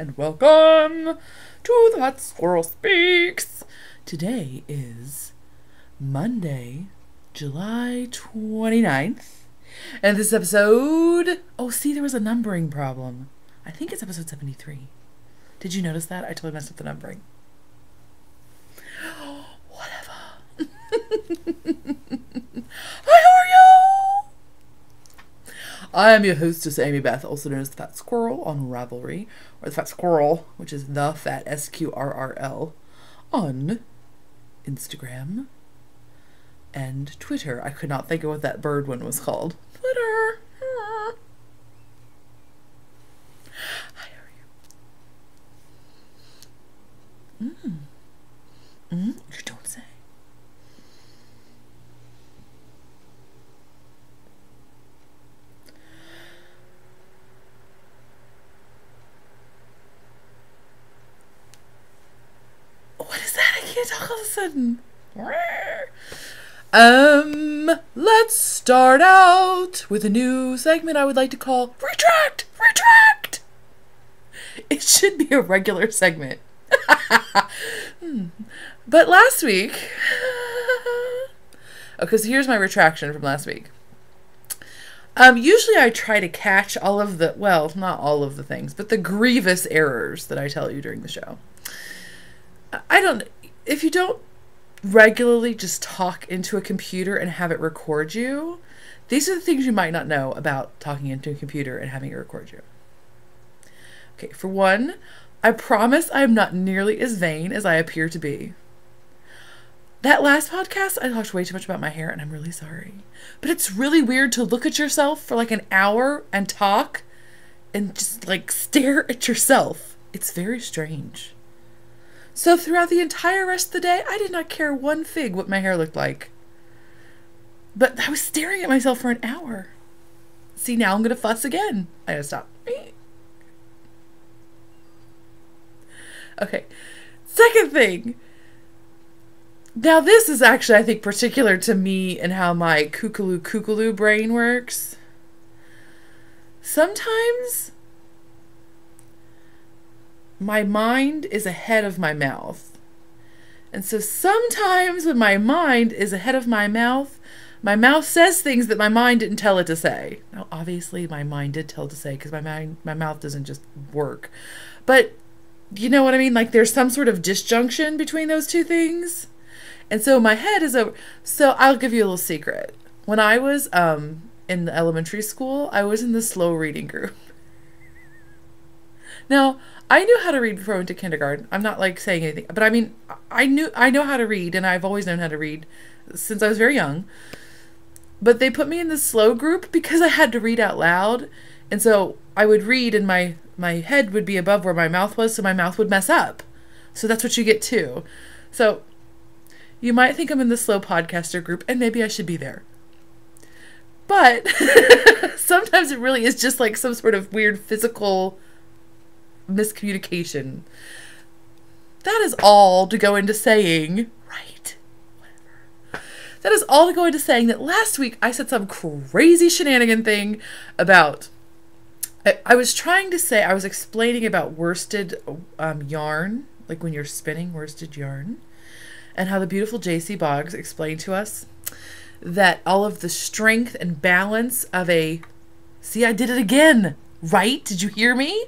and welcome to That Squirrel Speaks. Today is Monday, July 29th, and this episode... Oh, see, there was a numbering problem. I think it's episode 73. Did you notice that? I totally messed up the numbering. Whatever. Hi, how are you? I am your hostess, Amy Beth, also known as the Fat Squirrel on Ravelry, or the Fat Squirrel, which is the Fat SQRRL, on Instagram and Twitter. I could not think of what that bird one was called. Twitter. Hi, how are you? You don't say. What is that? I can't talk all of a sudden. Let's start out with a new segment I would like to call Retract! Retract! It should be a regular segment. But last week... Okay, so here's my retraction from last week. Usually I try to catch all of the... Well, not all of the things, but the grievous errors that I tell you during the show. If you don't regularly just talk into a computer and have it record you, these are the things you might not know about talking into a computer and having it record you. Okay, for one, I promise I'm not nearly as vain as I appear to be. That last podcast, I talked way too much about my hair, and I'm really sorry. But it's really weird to look at yourself for like an hour and talk and just like stare at yourself. It's very strange. So throughout the entire rest of the day, I did not care one fig what my hair looked like. But I was staring at myself for an hour. See, now I'm going to fuss again. I gotta stop. Okay. Second thing. Now this is actually, I think, particular to me and how my kookaloo brain works. Sometimes my mind is ahead of my mouth. And so sometimes when my mind is ahead of my mouth says things that my mind didn't tell it to say. Now, obviously, my mind did tell it to say because my mouth doesn't just work. But you know what I mean? Like there's some sort of disjunction between those two things. And so my head is over. So I'll give you a little secret. When I was in elementary school, I was in the slow reading group. Now, I knew how to read before I went to kindergarten. I'm not like saying anything, but I mean, I know how to read, and I've always known how to read since I was very young. But they put me in the slow group because I had to read out loud. And so I would read and my head would be above where my mouth was, so my mouth would mess up. So that's what you get too. So you might think I'm in the slow podcaster group, and maybe I should be there. But sometimes it really is just like some sort of weird physical miscommunication. That is all to go into saying, right, whatever. That is all to go into saying that last week I said some crazy shenanigan thing about, I was trying to say, I was explaining about worsted yarn, like when you're spinning worsted yarn, and how the beautiful J.C. Boggs explained to us that all of the strength and balance of a, see, I did it again, right? Did you hear me?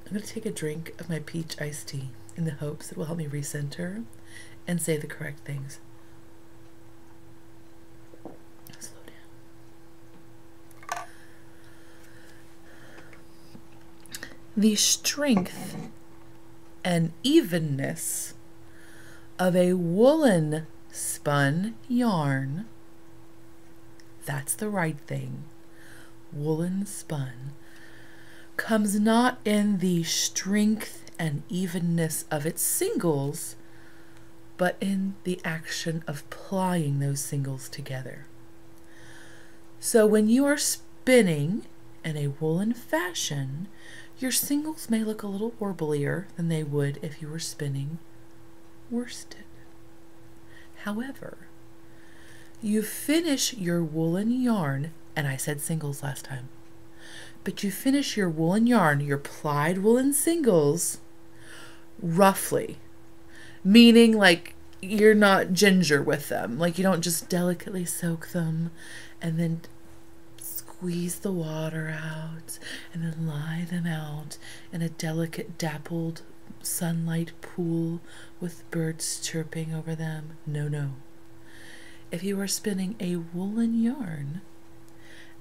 I'm going to take a drink of my peach iced tea in the hopes it will help me recenter and say the correct things. Slow down. The strength and evenness of a woolen spun yarn, that's the right thing, woolen spun, comes not in the strength and evenness of its singles, but in the action of plying those singles together. So when you are spinning in a woolen fashion, your singles may look a little warblier than they would if you were spinning worsted. However, you finish your woolen yarn, and I said singles last time, but you finish your woolen yarn, your plied woolen singles, roughly. Meaning, like, you're not ginger with them. Like, you don't just delicately soak them and then squeeze the water out and then lie them out in a delicate dappled sunlight pool with birds chirping over them. No, no. If you are spinning a woolen yarn,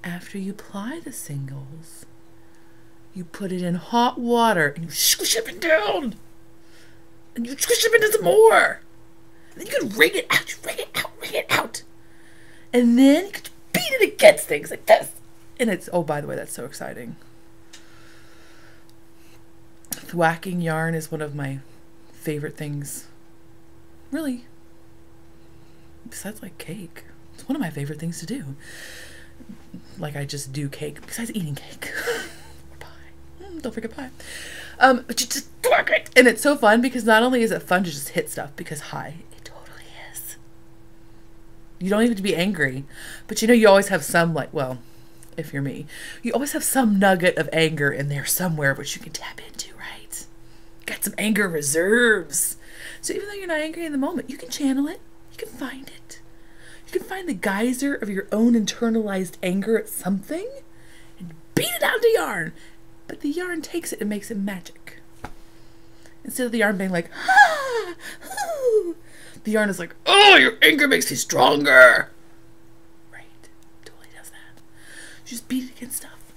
after you ply the singles, you put it in hot water and you squish them down. And you squish them into some more. And then you can wring it out, wring it out. And then you can beat it against things like this. And it's, oh, by the way, that's so exciting. Thwacking yarn is one of my favorite things. Really. Besides, like, cake. It's one of my favorite things to do. Like, I just do cake. Besides eating cake. Or pie. Don't forget pie. But you just thwack it. And it's so fun because not only is it fun to just hit stuff, because hi, it totally is. You don't even have to be angry. But you know, you always have some, like, well, if you're me, you always have some nugget of anger in there somewhere which you can tap into, right? Got some anger reserves. So even though you're not angry in the moment, you can channel it. You can find it. You can find the geyser of your own internalized anger at something and beat it out into yarn. But the yarn takes it and makes it magic. Instead of the yarn being like, ah, ooh, the yarn is like, oh, your anger makes me stronger. Right. Totally does that. You just beat it against stuff.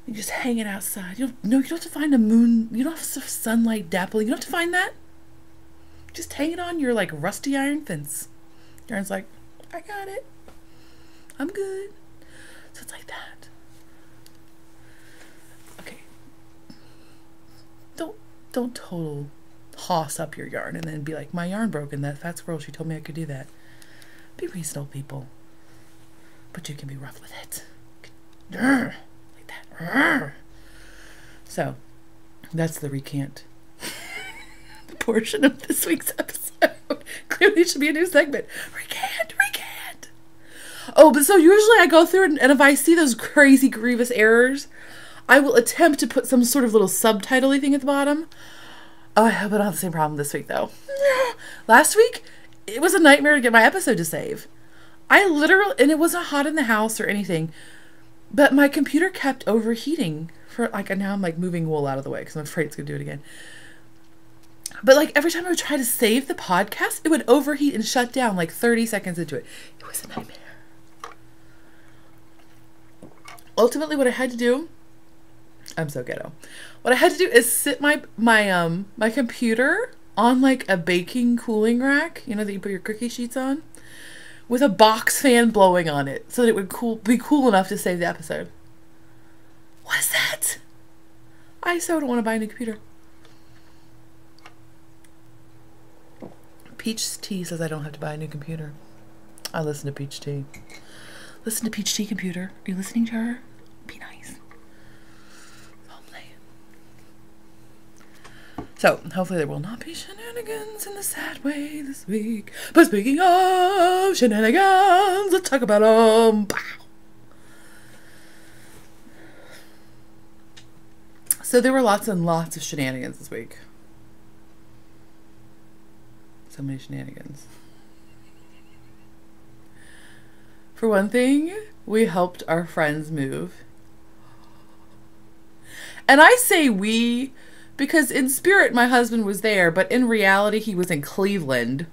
You just hang it outside. You don't have to find a moon. You don't have to sunlight dappling. You don't have to find that. Just hang it on your, like, rusty iron fence. Yarn's like, I got it. I'm good. So it's like that. Okay. Don't total hoss up your yarn and then be like, my yarn broke and that fat squirrel, she told me I could do that. Be reasonable, people. But you can be rough with it. Like that. So, that's the recant portion of this week's episode. Clearly it should be a new segment. Recant. Oh, but so usually I go through and if I see those crazy grievous errors, I will attempt to put some sort of little subtitle-y thing at the bottom. Oh, I hope I don't have the same problem this week, though. Last week, it was a nightmare to get my episode to save. I literally, and it wasn't hot in the house or anything, but my computer kept overheating for, like, and now I'm, like, moving wool out of the way because I'm afraid it's going to do it again. But, like, every time I would try to save the podcast, it would overheat and shut down, like, 30 seconds into it. It was a nightmare. Ultimately, what I had to do, I'm so ghetto. What I had to do is sit my computer on, like, a baking cooling rack, you know, that you put your cookie sheets on, with a box fan blowing on it so that it would be cool enough to save the episode. What is that? I so don't want to buy a new computer. Peach Tea says I don't have to buy a new computer. I listen to Peach Tea. Listen to Peach Tea computer. Are you listening to her? Be nice. So, hopefully there will not be shenanigans in the sad way this week. But speaking of shenanigans, let's talk about them. So there were lots and lots of shenanigans this week. So many shenanigans. For one thing, we helped our friends move. And I say we because in spirit my husband was there, but in reality he was in Cleveland.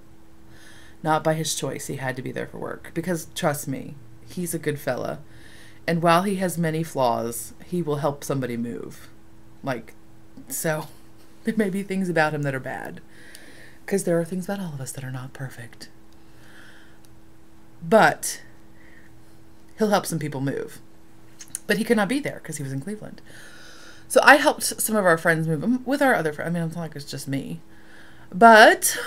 Not by his choice. He had to be there for work. Because, trust me, he's a good fella. And while he has many flaws, he will help somebody move. Like, so, there may be things about him that are bad. Because there are things about all of us that are not perfect. But he'll help some people move. But he could not be there because he was in Cleveland. So I helped some of our friends move with our other friends. I mean, it's not like it's just me. But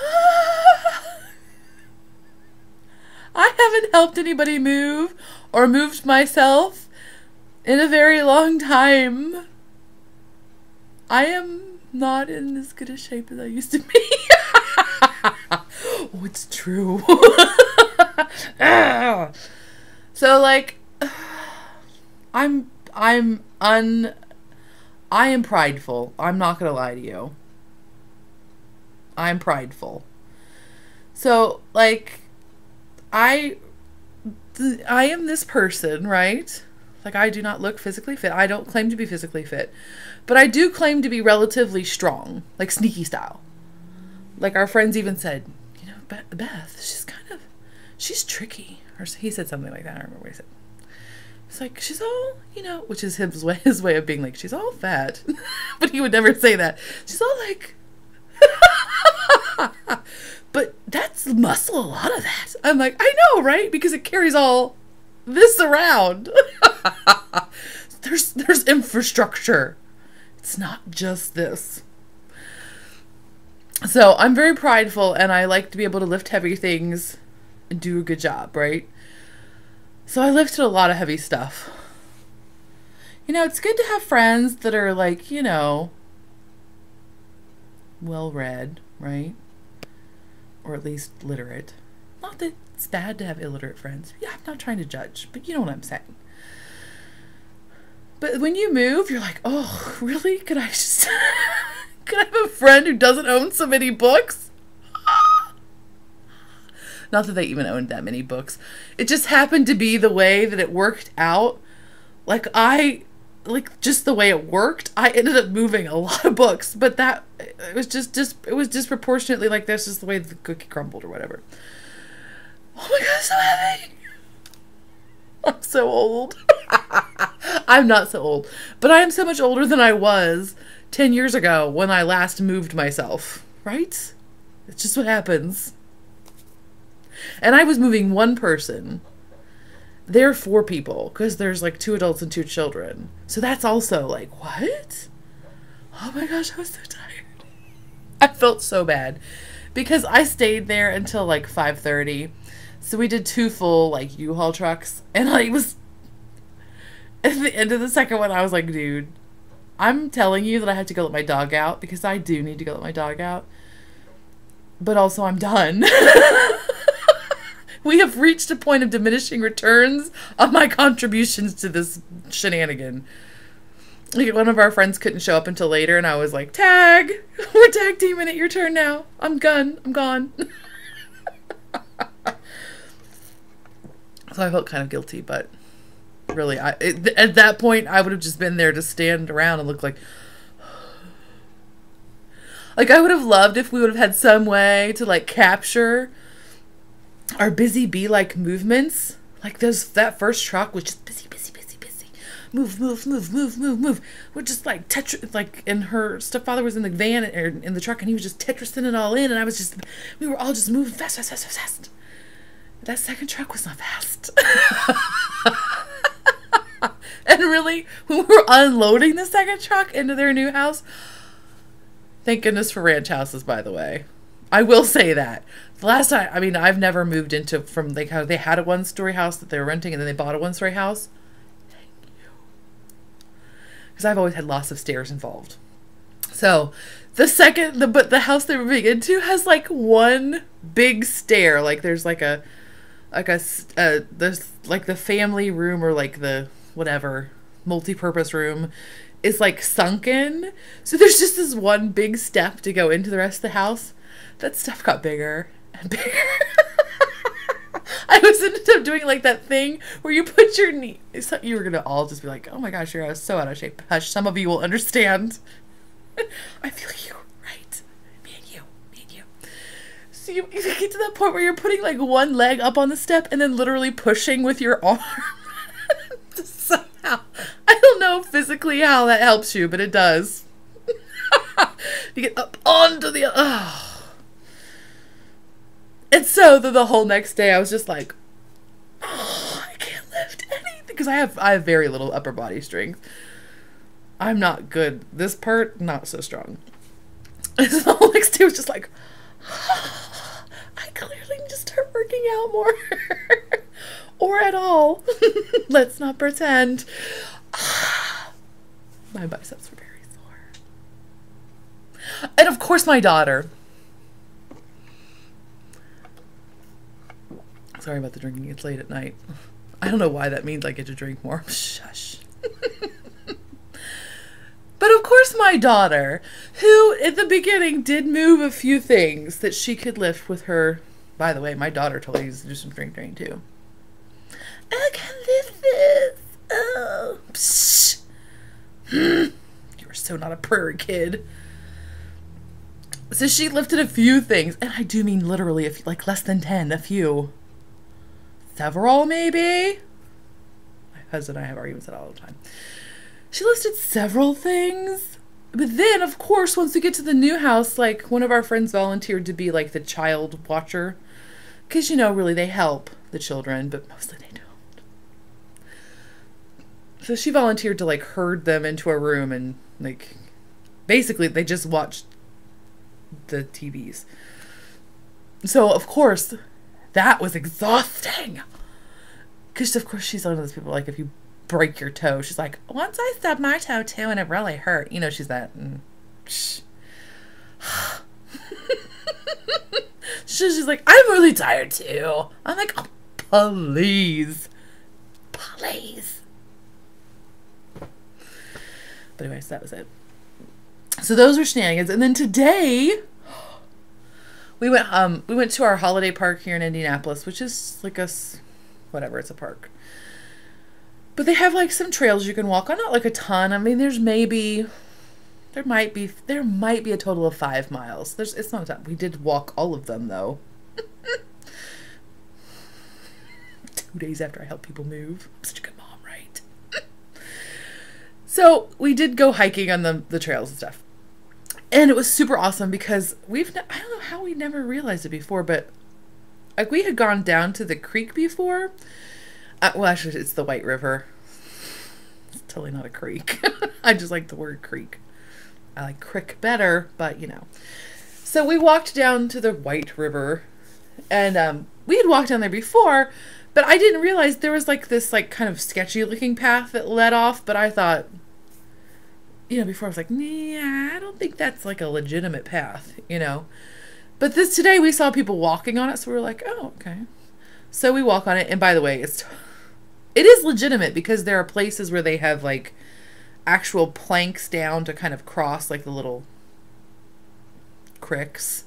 I haven't helped anybody move or moved myself in a very long time. I am not in as good a shape as I used to be. Oh, it's true. So, like, I'm I'm un I am prideful. I'm not gonna lie to you. I'm prideful. So, like, I am this person, right? Like, I do not look physically fit. I don't claim to be physically fit. But I do claim to be relatively strong, like sneaky style. Like, our friends even said, you know, Beth, she's tricky. Or he said something like that. I don't remember what he said. It's like, she's all, you know, which is his way of being like, she's all fat. But he would never say that. She's all like, but that's muscle, a lot of that. I'm like, I know, right? Because it carries all this around. There's infrastructure. It's not just this. So I'm very prideful, and I like to be able to lift heavy things and do a good job, right? So I lifted a lot of heavy stuff. You know, it's good to have friends that are like, you know, well-read, right? Or at least literate. Not that it's bad to have illiterate friends. Yeah, I'm not trying to judge, but you know what I'm saying. But when you move, you're like, oh, really? Could I have a friend who doesn't own so many books? Not that they even owned that many books. It just happened to be the way that it worked out. Like, just the way it worked, I ended up moving a lot of books, but it was disproportionately, like, that's just the way the cookie crumbled or whatever. Oh my god, it's so heavy. I'm so old. I'm not so old, but I am so much older than I was 10 years ago when I last moved myself, right? It's just what happens. And I was moving one person. There are 4 people, because there's like 2 adults and 2 children. So that's also like, what? Oh my gosh, I was so tired. I felt so bad because I stayed there until like 5:30. So we did 2 full like U-Haul trucks, and I was at the end of the second one, I was like, dude, I'm telling you that I have to go let my dog out, because I do need to go let my dog out. But also I'm done. We have reached a point of diminishing returns on my contributions to this shenanigan. Like, one of our friends couldn't show up until later, and I was like, tag! We're tag teaming it, your turn now. I'm gone. So I felt kind of guilty, but really, at that point, I would have just been there to stand around and look like... Like, I would have loved if we would have had some way to, like, capture our busy bee-like movements. Like, that first truck was just busy. Move. We're just like like, and her stepfather was in the van, or in the truck, and he was just Tetrising it all in, and we were all just moving fast. That second truck was not fast. And really, when we were unloading the second truck into their new house, thank goodness for ranch houses, by the way. I will say that. The last time, I mean, I've never moved from like how they had a 1-story house that they were renting, and then they bought a 1-story house. Thank you. Because I've always had lots of stairs involved. So the house they were moving into has like one big stair. Like, there's there's like the family room, or like the whatever multi-purpose room is like sunken. So there's just this one big step to go into the rest of the house. That stuff got bigger and bigger. I was ended up doing like that thing where you put your knee. You were gonna all just be like, "Oh my gosh, you're so out of shape." Hush, some of you will understand. I feel you, right? Me and you. So you get to that point where you're putting like one leg up on the step and then literally pushing with your arm. Somehow, I don't know physically how that helps you, but it does. You get up onto the. And so the whole next day I was just like, oh, I can't lift anything, because I have very little upper body strength. I'm not good. This part, not so strong. And so the whole next day was just like, oh, I clearly need to start working out more. Or at all. Let's not pretend. My biceps were very sore. And of course my daughter. Sorry about the drinking. It's late at night. I don't know why that means I get to drink more. Shush. But of course my daughter, who at the beginning did move a few things that she could lift with her. By the way, my daughter totally used to do some string training too. I can lift this. Oh. Psst. You are so not a prairie kid. So she lifted a few things, and I do mean literally, like less than 10, a few. Several, maybe? My husband and I have arguments all the time. She listed several things. But then, of course, once we get to the new house, like, one of our friends volunteered to be, like, the child watcher. Because, you know, really, they help the children, but mostly they don't. So she volunteered to, like, herd them into a room and, like, basically, they just watched the TVs. So, of course, that was exhausting. Because, of course, she's one of those people, like, if you break your toe, she's like, once I stubbed my toe too and it really hurt. You know, she's that. She's like, I'm really tired too. I'm like, oh, please. Please. But anyways, that was it. So those are shenanigans. And then today we went to our holiday park here in Indianapolis, which is like whatever, it's a park. But they have like some trails you can walk on, not like a ton. I mean, there might be a total of 5 miles. It's not a ton. We did walk all of them though. 2 days after I helped people move. I'm such a good mom, right? So we did go hiking on the trails and stuff. And it was super awesome because I don't know how we never realized it before, but like we had gone down to the creek before. Well, actually, it's the White River. It's totally not a creek. I just like the word creek. I like crick better, but you know. So we walked down to the White River, and we had walked down there before, but I didn't realize there was like this like kind of sketchy looking path that led off, but I thought, you know, before I was like, yeah, I don't think that's like a legitimate path, you know. But today we saw people walking on it, so we were like, oh, okay. So we walk on it, and by the way, it is legitimate because there are places where they have like actual planks down to kind of cross like the little cricks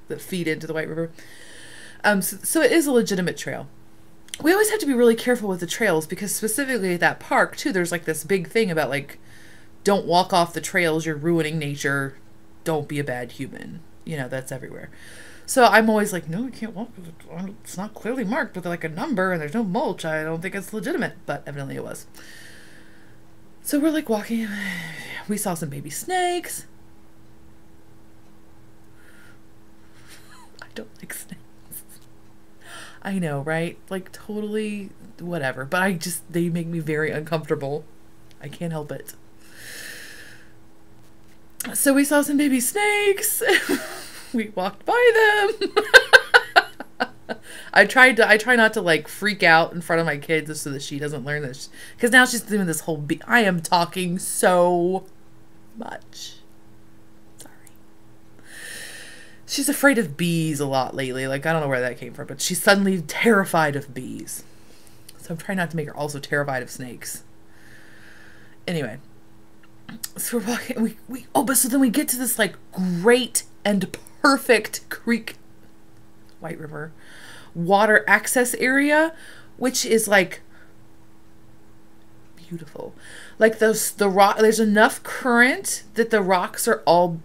that feed into the White River. So it is a legitimate trail. We always have to be really careful with the trails because specifically at that park too, there's like this big thing about like, don't walk off the trails, you're ruining nature, don't be a bad human. You know, that's everywhere. So I'm always like, no, you can't walk. It's not clearly marked with like a number and there's no mulch. I don't think it's legitimate, but evidently it was. So we're like walking. We saw some baby snakes. I don't like snakes. I know, right? Like totally whatever. But they make me very uncomfortable. I can't help it. So we saw some baby snakes. We walked by them. I try not to like freak out in front of my kids so that she doesn't learn this. Because now she's doing this whole I am talking so much. Sorry. She's afraid of bees a lot lately. Like, I don't know where that came from, but she's suddenly terrified of bees. So I'm trying not to make her also terrified of snakes. Anyway. So we're walking, but so then we get to this like great and perfect creek, White River, water access area, which is like beautiful. Like there's enough current that the rocks are all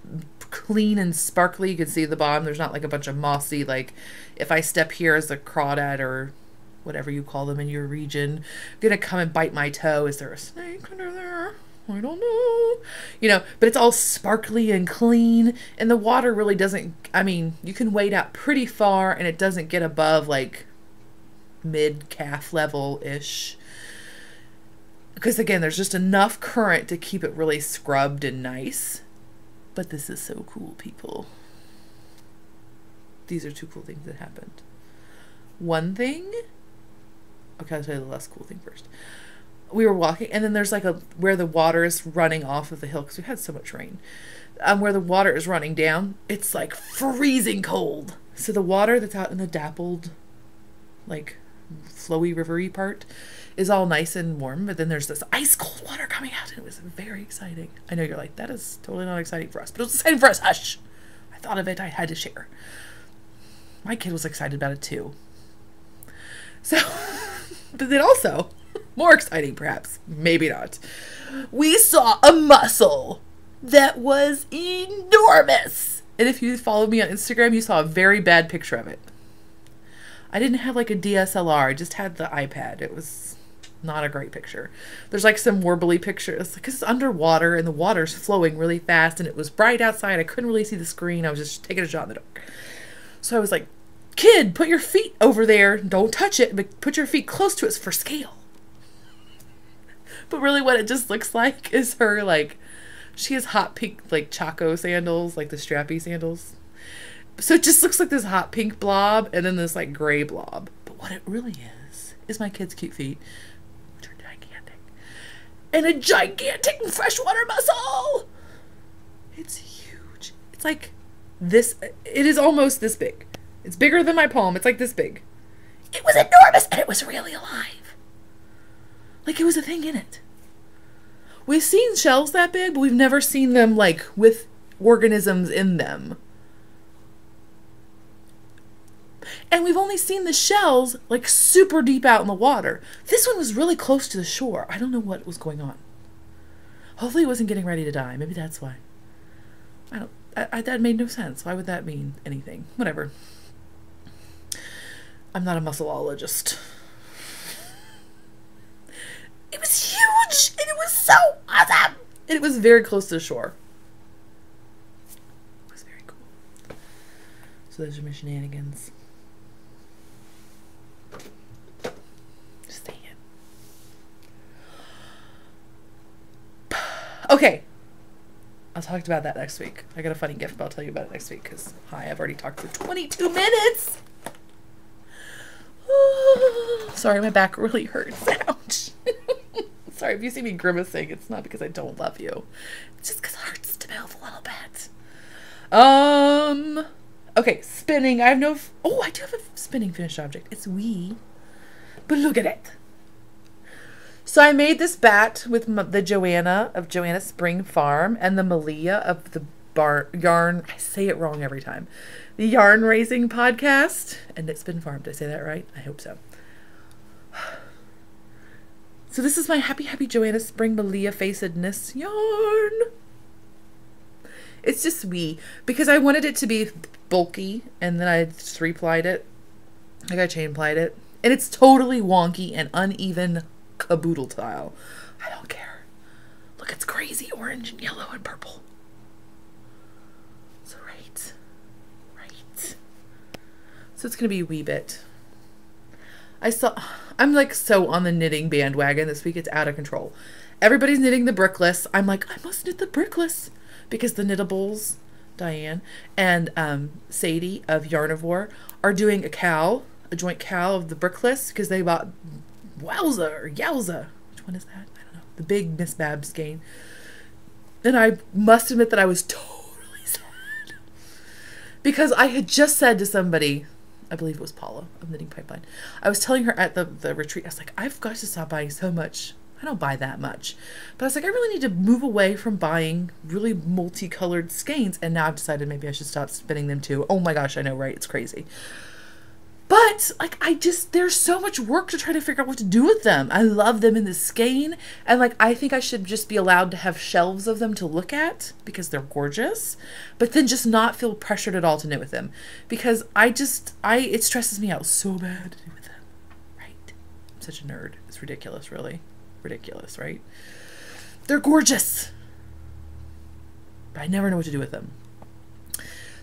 clean and sparkly. You can see the bottom. There's not like a bunch of mossy, like if I step here as a crawdad or whatever you call them in your region, I'm gonna come and bite my toe. Is there a snake under there? I don't know, you know, but it's all sparkly and clean, and the water really doesn't, I mean, you can wade out pretty far and it doesn't get above like mid-calf level-ish, because again, there's just enough current to keep it really scrubbed and nice. But this is so cool, people. These are 2 cool things that happened. One thing, okay, I'll tell you the less cool thing first. We were walking, and then there's like where the water is running off of the hill, because we had so much rain. Where the water is running down, it's like freezing cold. So the water that's out in the dappled, like flowy, rivery part is all nice and warm, but then there's this ice cold water coming out, and it was very exciting. I know you're like, that is totally not exciting for us, but it was exciting for us. Hush! I thought of it, I had to share. My kid was excited about it too. So, but then also, more exciting perhaps, maybe not, we saw a mussel that was enormous. And if you follow me on Instagram, you saw a very bad picture of it. I didn't have like a DSLR, I just had the iPad. It was not a great picture. There's like some warbly pictures because it's underwater and the water's flowing really fast and it was bright outside. I couldn't really see the screen. I was just taking a shot in the dark. So I was like, kid, put your feet over there. Don't touch it, but put your feet close to it for scale. But really what it just looks like is her, like, she has hot pink, like, Chaco sandals, like the strappy sandals. So it just looks like this hot pink blob and then this, like, gray blob. But what it really is my kid's cute feet, which are gigantic. And a gigantic freshwater mussel! It's huge. It's like this, it is almost this big. It's bigger than my palm. It's like this big. It was enormous and it was really alive. Like it was a thing in it. We've seen shells that big, but we've never seen them like with organisms in them. And we've only seen the shells like super deep out in the water. This one was really close to the shore. I don't know what was going on. Hopefully it wasn't getting ready to die. Maybe that's why. That made no sense. Why would that mean anything? Whatever. I'm not a musselologist. It was huge and it was so awesome. And it was very close to the shore. It was very cool. So those are my shenanigans. Just saying. Okay. I'll talk about that next week. I got a funny gift, but I'll tell you about it next week because, hi, I've already talked for 22 minutes. Sorry, my back really hurts. Ouch. Sorry, if you see me grimacing, it's not because I don't love you. It's just because it hurts to move a little bit. Okay, spinning. I have no... Oh, I do have a spinning finished object. It's wee. But look at it. So I made this bat with the Joanna of Joanna Spring Farm and the Malia of the Yarn... I say it wrong every time. The Yarn Raising Podcast. And it's been farmed. Did I say that right? I hope so. So this is my Happy Happy Joanna Spring Malia Facedness yarn. It's just wee because I wanted it to be bulky and then I 3-plied it. I got chain plied it. And it's totally wonky and uneven Kaboodle style. I don't care. Look, it's crazy orange and yellow and purple. So right. So it's going to be a wee bit. I'm like so on the knitting bandwagon this week. It's out of control. Everybody's knitting the brickless. I'm like, I must knit the brickless because the Knittables, Diane and Sadie of Yarnivore are doing a joint cowl of the brickless because they bought Wowza or Yowza. Which one is that? I don't know. The big Miss Babs skein. And I must admit that I was totally sad because I had just said to somebody, I believe it was Paula of Knitting Pipeline. I was telling her at the retreat, I was like, I've got to stop buying so much. I don't buy that much. But I was like, I really need to move away from buying really multicolored skeins. And now I've decided maybe I should stop spinning them too. Oh my gosh, I know, right? It's crazy. But like, there's so much work to try to figure out what to do with them. I love them in the skein. And like, I think I should just be allowed to have shelves of them to look at because they're gorgeous, but then just not feel pressured at all to knit with them because it stresses me out so bad to knit with them. Right? I'm such a nerd. It's ridiculous, really. Ridiculous, right? They're gorgeous, but I never know what to do with them.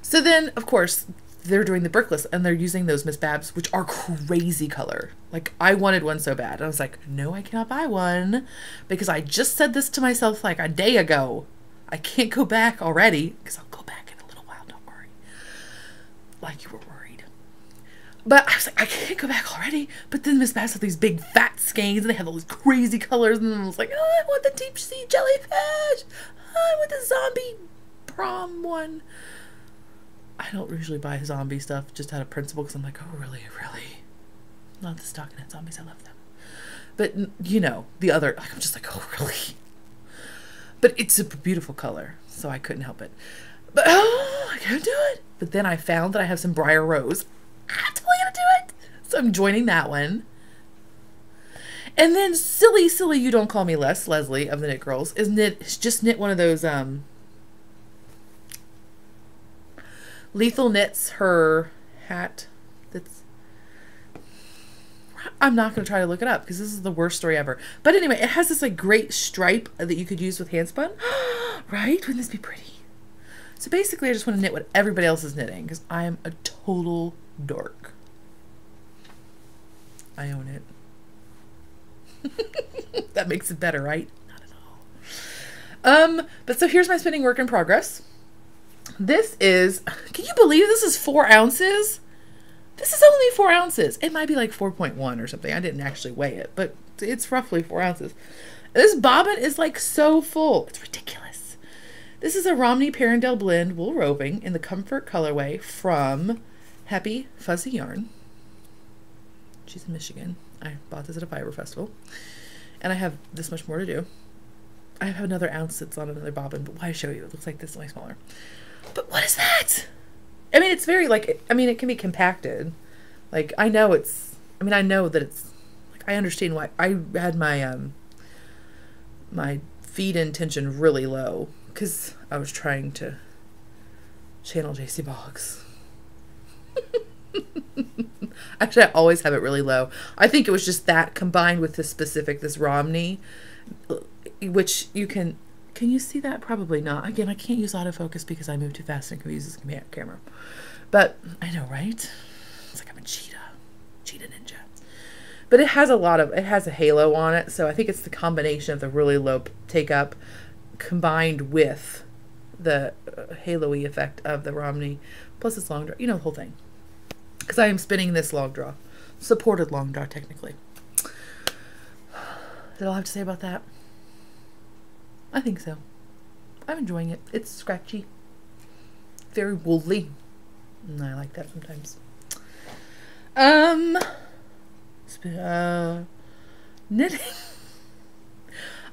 So then, of course, they're doing the brickless and they're using those Miss Babs, which are crazy color. Like I wanted one so bad. I was like, no, I cannot buy one because I just said this to myself like a day ago. I can't go back already because I'll go back in a little while. Don't worry. Like you were worried. But I was like, I can't go back already. But then Miss Babs had these big fat skeins and they had all these crazy colors. And then I was like, oh, I want the deep sea jellyfish. I want the zombie prom one. I don't usually buy zombie stuff just out of principle because I'm like, oh, really? Not the stockinette zombies. I love them. But, you know, the other, like, I'm just like, oh, really? But it's a beautiful color, so I couldn't help it. But, oh, I couldn't do it. But then I found that I have some Briar Rose. I'm totally gonna do it. So I'm joining that one. And then silly You Don't Call Me Leslie of the Knit Girls is just knit one of those Lethal Knits her hat. That's, I'm not going to try to look it up because this is the worst story ever. But anyway, it has this like great stripe that you could use with Handspun. Right? Wouldn't this be pretty? So basically I just want to knit what everybody else is knitting because I am a total dork. I own it. That makes it better, right? Not at all. But so here's my spinning work in progress. This is, can you believe this is 4 ounces? This is only 4 ounces. It might be like 4.1 or something. I didn't actually weigh it, but it's roughly 4 ounces. This bobbin is like so full. It's ridiculous. This is a Romney-Perendale blend wool roving in the Comfort colorway from Happy Fuzzy Yarn. She's in Michigan. I bought this at a fiber festival. And I have this much more to do. I have another ounce that's on another bobbin, but why show you? It looks like this, only smaller. But what is that? I mean, it's very like, I mean, it can be compacted. Like, I know it's, I mean, I know that it's, like, I understand why. I had my, my feed in tension really low because I was trying to channel JC Boggs. Actually, I always have it really low. I think it was just that combined with this specific, this Romney, which you can you see that? Probably not. Again, I can't use autofocus because I move too fast and confuse this camera. But I know, right? It's like I'm a cheetah ninja. But it has it has a halo on it, so I think it's the combination of the really low take up combined with the halo-y effect of the Romney, plus it's long draw, you know, the whole thing. Because I am spinning this long draw. Supported long draw, technically. Is that all I have to say about that? I think so. I'm enjoying it. It's scratchy. Very woolly. And I like that sometimes. Knitting.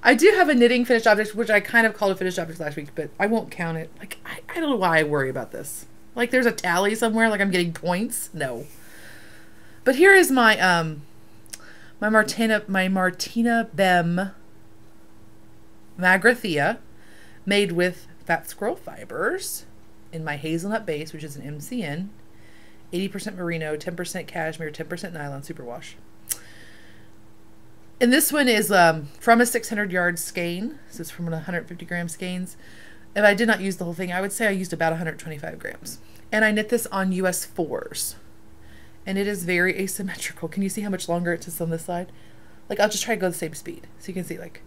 I do have a knitting finished object, which I kind of called a finished object last week, but I won't count it. Like, I don't know why I worry about this. Like, there's a tally somewhere, like I'm getting points. No. But here is my my Martina Behm Magrathea, made with fat squirrel fibers in my Hazlenut base, which is an MCN, 80% merino, 10% cashmere, 10% nylon superwash. And this one is from a 600-yard skein, so it's from 150-gram skeins. If I did not use the whole thing, I would say I used about 125 grams. And I knit this on US 4s. And it is very asymmetrical. Can you see how much longer it is on this side? Like, I'll just try to go the same speed. So you can see, like,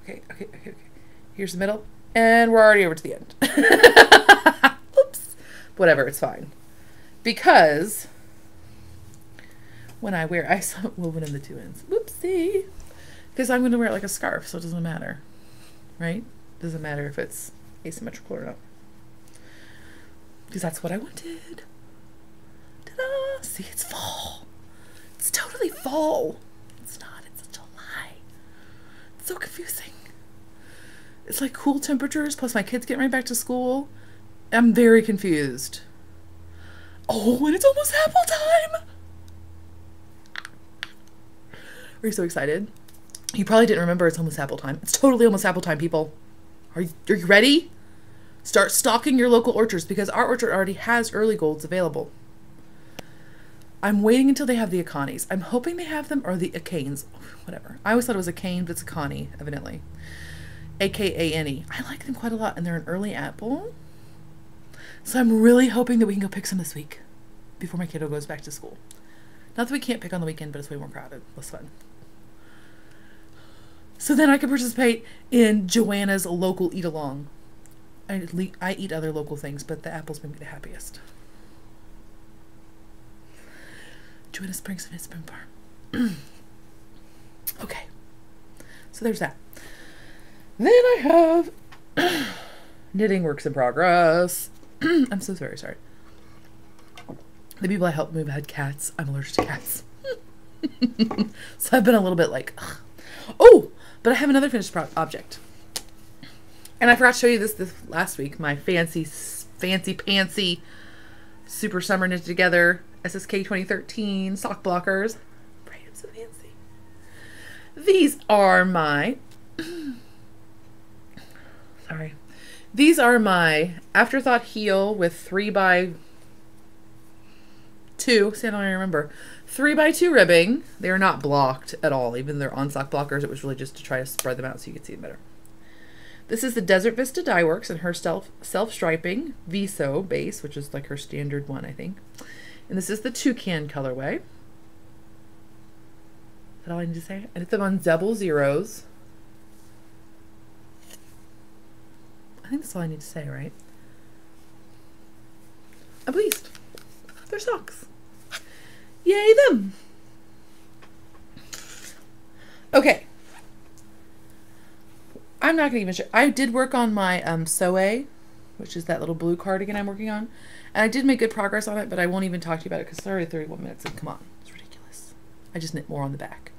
okay. Here's the middle. And we're already over to the end. Oops. Whatever, it's fine. Because when I wear, I saw it woven in the 2 ends. Whoopsie. Because I'm going to wear it like a scarf, so it doesn't matter. Right? Doesn't matter if it's asymmetrical or not. Because that's what I wanted. Ta-da! See, it's fall. It's totally fall. It's not. It's July. It's so confusing. It's like cool temperatures, plus my kids getting right back to school. I'm very confused. Oh, and it's almost apple time. Are you so excited? You probably didn't remember it's almost apple time. It's totally almost apple time, people. Are you ready? Start stocking your local orchards because our orchard already has early golds available. I'm waiting until they have the Akanis. I'm hoping they have them, or the Acanes. Whatever. I always thought it was a cane, but it's Akani, evidently. A-K-A-N-E. I like them quite a lot, and they're an early apple. So I'm really hoping that we can go pick some this week before my kiddo goes back to school. Not that we can't pick on the weekend, but it's way more crowded. Less fun. So then I can participate in Joanna's local eat-along. I eat other local things, but the apples make me the happiest. Joanna Springs and Handspun Farm. Okay. So there's that. Then I have knitting works in progress. I'm so very sorry. The people I helped move had cats. I'm allergic to cats. So I've been a little bit like, ugh. Oh, but I have another finished object. And I forgot to show you this last week. My fancy pantsy super summer knit together SSK 2013 sock blockers. Right, I'm so fancy. These are my sorry. These are my AfterThought heel with 3x2. See, I don't even remember. 3x2 ribbing. They are not blocked at all. Even they're on sock blockers. It was really just to try to spread them out so you could see them better. This is the Desert Vista Dyeworks and her self-striping Viso base, which is like her standard one, I think. And this is the Toucan colorway. Is that all I need to say? I did them on double zeros. I think that's all I need to say, right? I'm pleased. They're socks. Yay them! Okay. I'm not going to even show. I did work on my Soe, which is that little blue cardigan I'm working on. And I did make good progress on it, but I won't even talk to you about it because it's already 31 minutes. And come on, it's ridiculous. I just knit more on the back.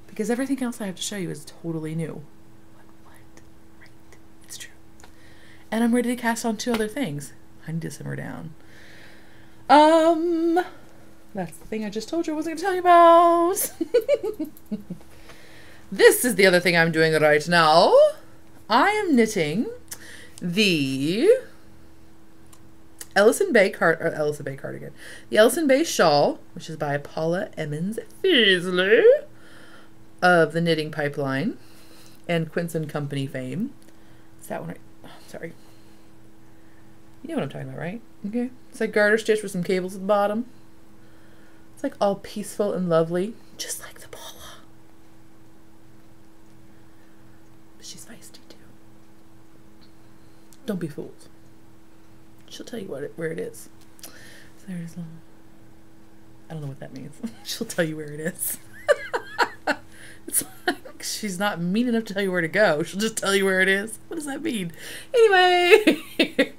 Because everything else I have to show you is totally new. What? Right. It's true. And I'm ready to cast on 2 other things. I need to simmer down. That's the thing I just told you I wasn't going to tell you about. This is the other thing I'm doing right now. I am knitting the Ellison Bay cardigan. The Ellison Bay shawl, which is by Paula Emons-Fuessle of the Knitting Pipeline and Quince & Company fame. Is that one right? Oh, sorry. You know what I'm talking about, right? Okay. It's like garter stitch with some cables at the bottom. It's like all peaceful and lovely, just like the Paula. But she's feisty too. Don't be fooled. She'll tell you where it is. So there's a... I don't know what that means. She'll tell you where it is. It's like she's not mean enough to tell you where to go. She'll just tell you where it is. What does that mean? Anyway,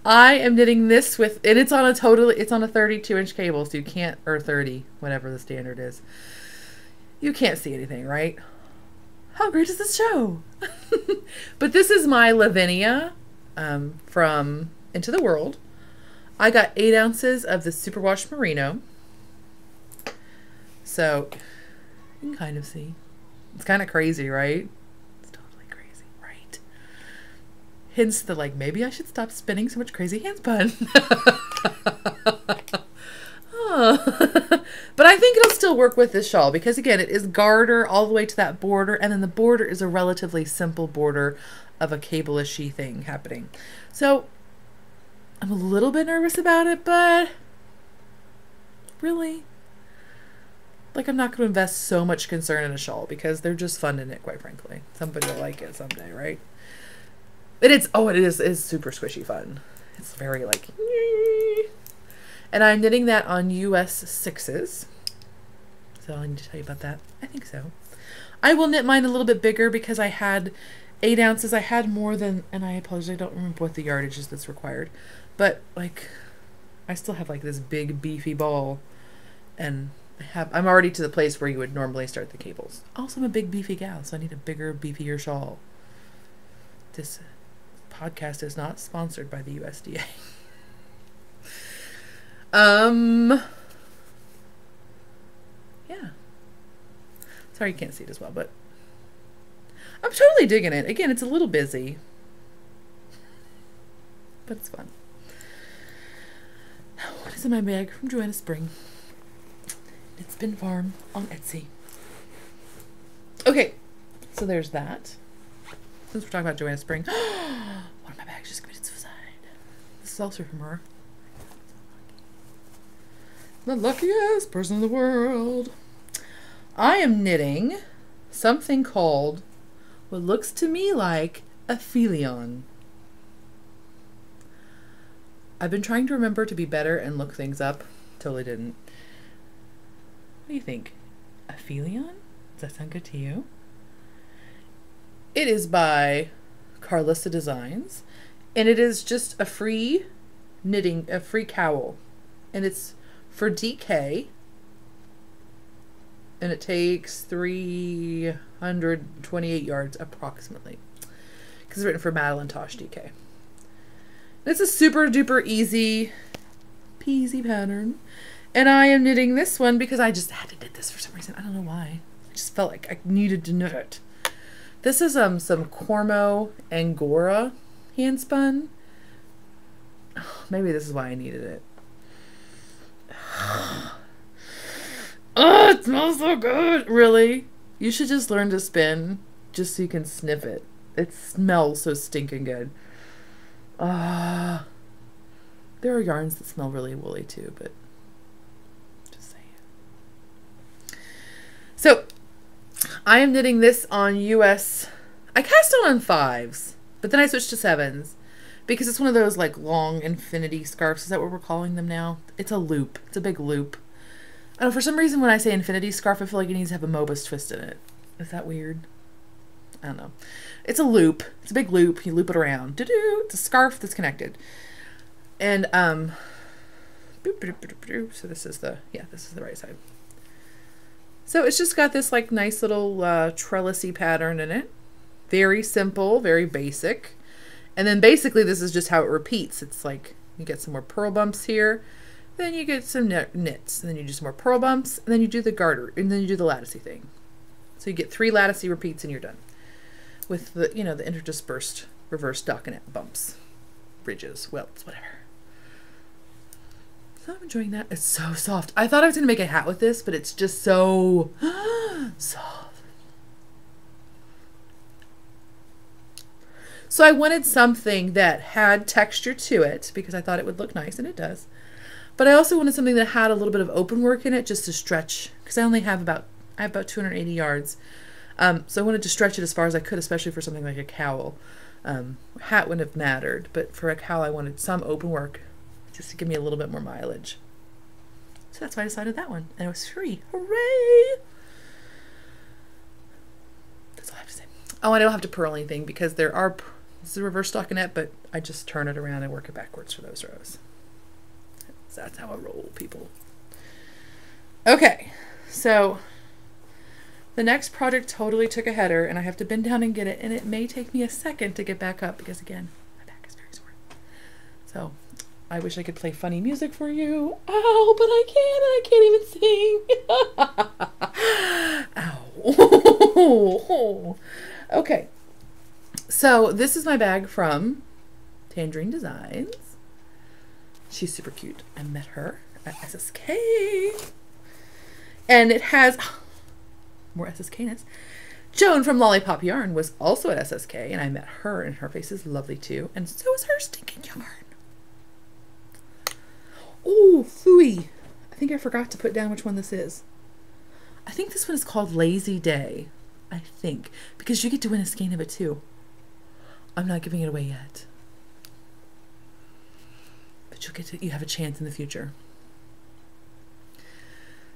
I am knitting this with, and it's on a 32-inch cable, so you can't, or 30, whatever the standard is. You can't see anything, right? How great does this show? But this is my Levinia from Into the World. I got 8 ounces of the Superwash Merino. So you can kind of see. It's kind of crazy, right? It's totally crazy, right? Hence the like, maybe I should stop spinning so much crazy handspun. Oh. But I think it'll still work with this shawl because again, it is garter all the way to that border, and then the border is a relatively simple border of a cable-ishy thing happening. So I'm a little bit nervous about it, but really, like, I'm not going to invest so much concern in a shawl because they're just fun to knit, quite frankly. Somebody will like it someday, right? It's super squishy fun. It's very like, and I'm knitting that on US 6s. So I need to tell you about that. I think so. I will knit mine a little bit bigger because I had 8 ounces. I had more than, and I apologize, I don't remember what the yardage is that's required. But like, I still have like this big beefy ball, and I'm already to the place where you would normally start the cables. Also, I'm a big beefy gal, so I need a bigger, beefier shawl. This podcast is not sponsored by the USDA. Yeah. Sorry you can't see it as well, but I'm totally digging it. Again, it's a little busy, but it's fun. What is in my bag from Joanna Spring? It's been farm on Etsy. Okay, so there's that. Since we're talking about Joanna Spring, one of my bags just committed suicide. This is also from her. The luckiest person in the world. I am knitting something called what looks to me like Aphelion. I've been trying to remember to be better and look things up. Totally didn't. What do you think? Aphelion? Does that sound good to you? It is by Charlisa Designs, and it is just a free knitting, a free cowl, and it's for DK. And it takes 328 yards approximately. Because it's written for Madeline Tosh DK. It's a super duper easy peasy pattern. And I am knitting this one because I just had to knit this for some reason. I don't know why. I just felt like I needed to knit it. This is some Cormo Angora handspun. Oh, maybe this is why I needed it. Oh, it smells so good. Really? You should just learn to spin just so you can sniff it. It smells so stinking good. There are yarns that smell really woolly too, but just saying. So, I am knitting this on US. I cast it on 5s, but then I switched to 7s because it's one of those like long infinity scarves. Is that what we're calling them now? It's a loop. It's a big loop. I don't know, for some reason when I say infinity scarf, I feel like it needs to have a Mobius twist in it. Is that weird? I don't know. It's a loop. It's a big loop. You loop it around. Doo-doo. It's a scarf that's connected. And, so this is the, yeah, this is the right side. So it's just got this like nice little trellisy pattern in it. Very simple, very basic. And then basically this is just how it repeats. It's like you get some more purl bumps here. Then you get some knits, and then you do some more purl bumps, and then you do the garter, and then you do the latticey thing. So you get 3 latticey repeats and you're done. With the, you know, the interdispersed reverse stockinette bumps, ridges, welts, whatever. So I'm enjoying that. It's so soft. I thought I was going to make a hat with this, but it's just so soft. So I wanted something that had texture to it because I thought it would look nice, and it does. But I also wanted something that had a little bit of open work in it just to stretch, because I only have about 280 yards. So I wanted to stretch it as far as I could, especially for something like a cowl. Hat wouldn't have mattered, but for a cowl I wanted some open work just to give me a little bit more mileage. So that's why I decided that one. And it was free. Hooray! That's all I have to say. Oh, I don't have to purl anything because this is a reverse stockinette, but I just turn it around and work it backwards for those rows. So that's how I roll, people. Okay, so the next project totally took a header, and I have to bend down and get it, and it may take me a second to get back up because, again, my back is very sore. So I wish I could play funny music for you. Ow, but I can't even sing. Ow. Okay, so this is my bag from Tangerine Designs. She's super cute. I met her at SSK. And it has more SSK-ness. Joan from Lollipop Yarn was also at SSK, and I met her, and her face is lovely too. And so is her stinking yarn. Oh, phooey. I think I forgot to put down which one this is. I think this one is called Lazy Day. I think. Because you get to win a skein of it too. I'm not giving it away yet. But you have a chance in the future.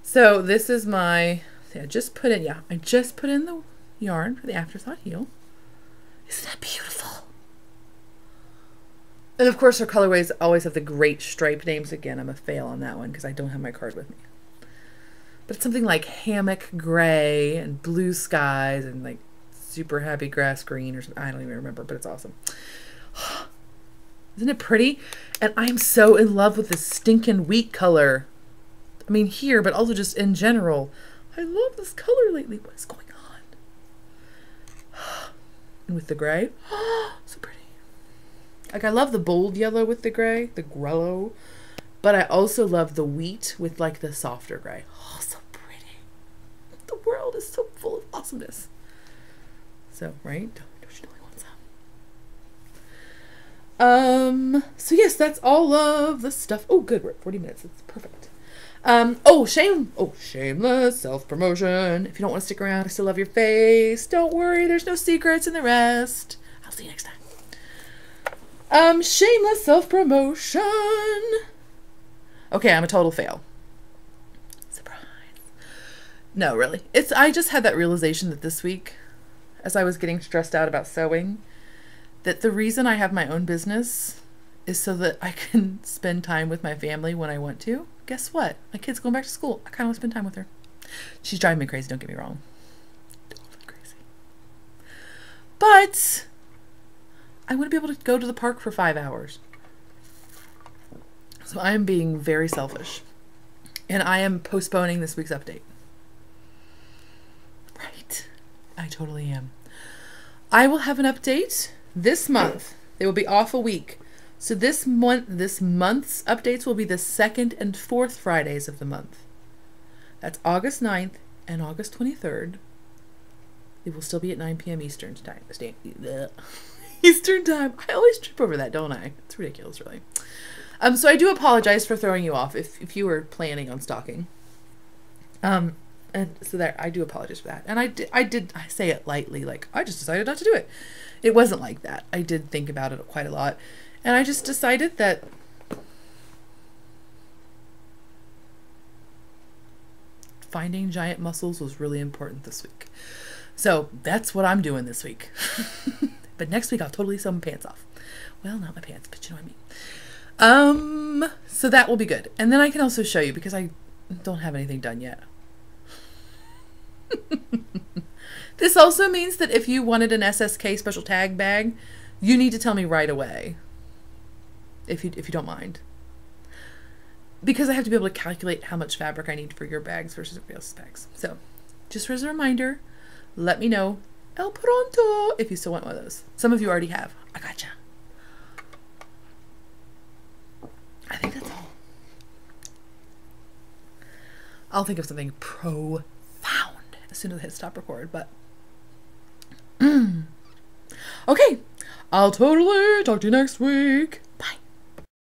So this is my, I just put in the yarn for the AfterThought heel. Isn't that beautiful? And of course our colorways always have the great stripe names. Again, I'm a fail on that one because I don't have my card with me. But it's something like Hammock Gray and Blue Skies and like Super Happy Grass Green or something. I don't even remember, but it's awesome. Isn't it pretty? And I'm so in love with this stinking wheat color. I mean here, but also just in general. I love this color lately. What is going on? And with the gray. So pretty. Like I love the bold yellow with the gray, the grello. But I also love the wheat with like the softer gray. Oh, so pretty. The world is so full of awesomeness. So, right? Don't you know I want some? So yes, that's all of the stuff. Oh, good. We're at 40 minutes. It's perfect. Shameless self-promotion. If you don't want to stick around, I still love your face. Don't worry, there's no secrets in the rest. I'll see you next time. Shameless self-promotion. Okay, I'm a total fail. Surprise. No, really. I just had that realization that this week, as I was getting stressed out about sewing, that the reason I have my own business is so that I can spend time with my family when I want to. Guess what? My kid's going back to school. I kind of want to spend time with her. She's driving me crazy, don't get me wrong. Totally crazy. But I want to be able to go to the park for 5 hours. So I am being very selfish. And I am postponing this week's update. Right. I totally am. I will have an update this month. They will be off a week. So this month's updates will be the 2nd and 4th Fridays of the month. That's August 9th and August 23rd. It will still be at 9 p.m. Eastern time. Eastern time. I always trip over that, don't I? It's ridiculous, really. So I do apologize for throwing you off if you were planning on stalking. And so there, I do apologize for that. And I say it lightly, like, I just decided not to do it. It wasn't like that. I did think about it quite a lot. And I just decided that finding giant mussels was really important this week. So that's what I'm doing this week. But next week I'll totally sew my pants off. Well, not my pants, but you know what I mean. So that will be good. And then I can also show you, because I don't have anything done yet. This also means that if you wanted an SSK special tag bag, you need to tell me right away. If you don't mind. Because I have to be able to calculate how much fabric I need for your bags versus everybody else's bags. So, just as a reminder, let me know el pronto if you still want one of those. Some of you already have. I gotcha. I think that's all. I'll think of something profound as soon as I hit stop record, but okay. I'll totally talk to you next week.